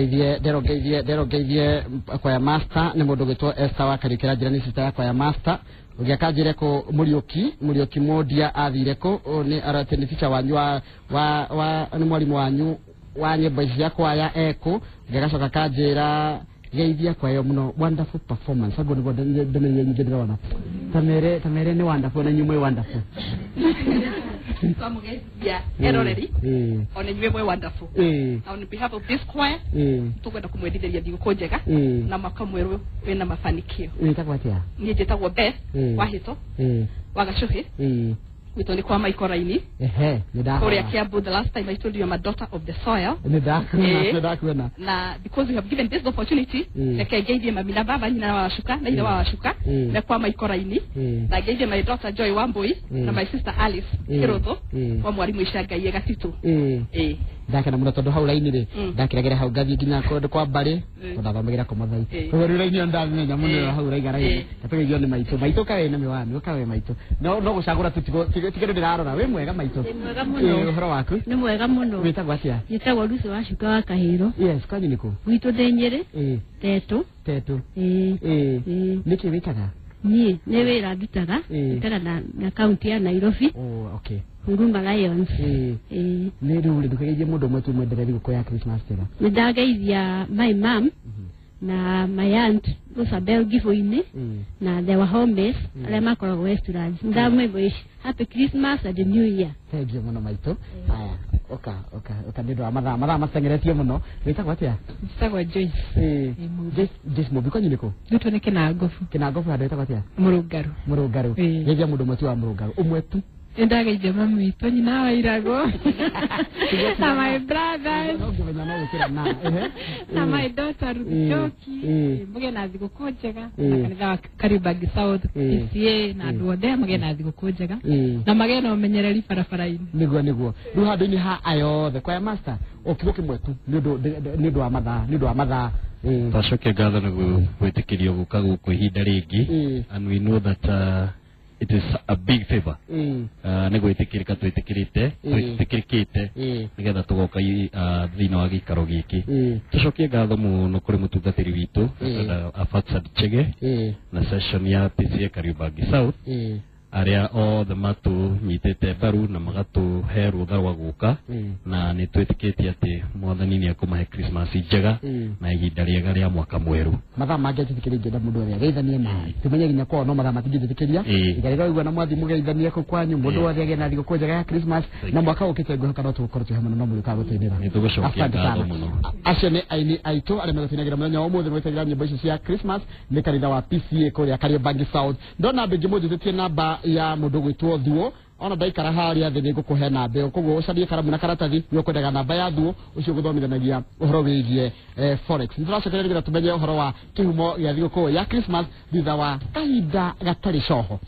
nderogeithie kwa ya master ni mundu gitwo Esther wa karikira njira ni sister yakwa ya master ugiakanjire ko Murioki Modia athire ko ni arateni ficha wanyu wa ni mwalimu wanyu wa nyimbo yakwa ya eko ugiacoka kanjira geithia kwa yo muno wonderful performance ago nigo ndene nyingedera wana tamere ni wonderful na nyumwe wonderful Samugeithia eroreri on nyumwe wonderful on behalf of this choir tukwenda kumwendithia thigũkũ njega na mwaka mwerũ wena mafanikio nitagwatia ni njĩtagwo Beth Wahito wa Gacuhi wito ni kwa Maikoraini kuria Kiambu. The last time I told you I'm a daughter of the soil na because you have given this opportunity I gave you mamina baba nyina wa Washuka na ile wa Washuka na kwa Maikoraini na gave you my daughter Joy Wambui na my sister Alice Kirotho wa mwalimu Ishangai Gatitu ndakena muno tondu hau laini ri ndakiragera hau gathi nginya kondu kwa bari ndathomegera komathai tori laini ndamenya muno hau raigara tatugio ni maitu kawe na miwani kawe maitu no gucagura tigero ndirarora we mwega maitu horo waku ni mwega muno witagwa atia yitagwa Lucy Washuka wa Kahiro yes kwanyu niko witu Ndenyere tetu niki witaga ni wira ndutaga na county ya Nairobi okay Huruma Lions ni ruri ndukageithie mundu mwetu mwendereri guko ya Christmas tena nidageithia my mom na my aunt Rosabel Gifoini na they were homeless ale makoragwo Westlands ndamwe happy Christmas and New Year. Thank you muno maitu aya oka ndido amatha masengeretie muno witagwa atia witagwa Joyce Joyce mubiko nyiniko duto ni Kinangofu hado witagwa atia Murungaru geithia mundu mwetu wa Murungaru umwetu ndageithia mami witũ nyina wa Irago na my brothers na my daughter Rujoki muge na thigũkũ njega na kanitha wa Kariobangi South PCA na andũ othe muge na thigũkũ njega na mage na ũmenyereri barabara-inĩ niguo riu handũ-inĩ ha ayothe kwa master okigo kimwetu nĩ ũndũ wa mathaa tacoke ngatho na gwĩtĩkĩrio gũka gũkũ ihinda rĩngĩ and we know that it is a big favor nego twĩtĩkĩrĩkĩte nigetha tugoka thĩinĩ wa gĩikaro gĩkĩ tucokie ngatho mũno kũrĩ mũtungatĩri witũ Afatsad Chege na session ya PCA Kariobangi South aria othe matunyitĩte mbaru na magatuhe rũtha rwa gũka na nĩ twĩtĩkĩtie atĩ mwathani nĩ akũmahe Christmas njega na ihinda rĩega rĩa mwaka mwerũ mathaa mangĩ njĩtĩkĩrie ngenda mũndũ ũrĩa geithanie na tumenye nginya kwao no mathaa matingĩnjĩtĩkĩria igarĩra igua na mwathi mũgeithanie kũ kwanyu mũndũ wothe agĩe na thigũkũ njega ya Christmas na mwaka ũkĩte ngũhoka no tũgũkorwo twĩ hamwe na no mũrĩka gũtũinĩra nĩ tũgũcokia ngatho mũno acio nĩ aini aitũ arĩa megũtũinagĩra mũthenya wa ũmũthĩ gwĩtĩkĩra nyĩmbo icio cia Christmas nĩ kanitha wa PCA kũrĩa Kariobangi South ndona andũ aingĩ mũnjĩtĩtie namba ya mundu gwitwo Thuo ona ndaikara haria thĩ nĩngũkũhe namba ĩyo koguo ũcarie karamu na karatathi nĩ ũkwendaga namba ya Thuo ũcio gũthomithanagia ũhoro wĩgiĩ forex nĩtũracokereria tumenye ũhoro wa kĩhumo gĩa thigũkũ ya Christmas thutha wa kahinda gatarĩ coho.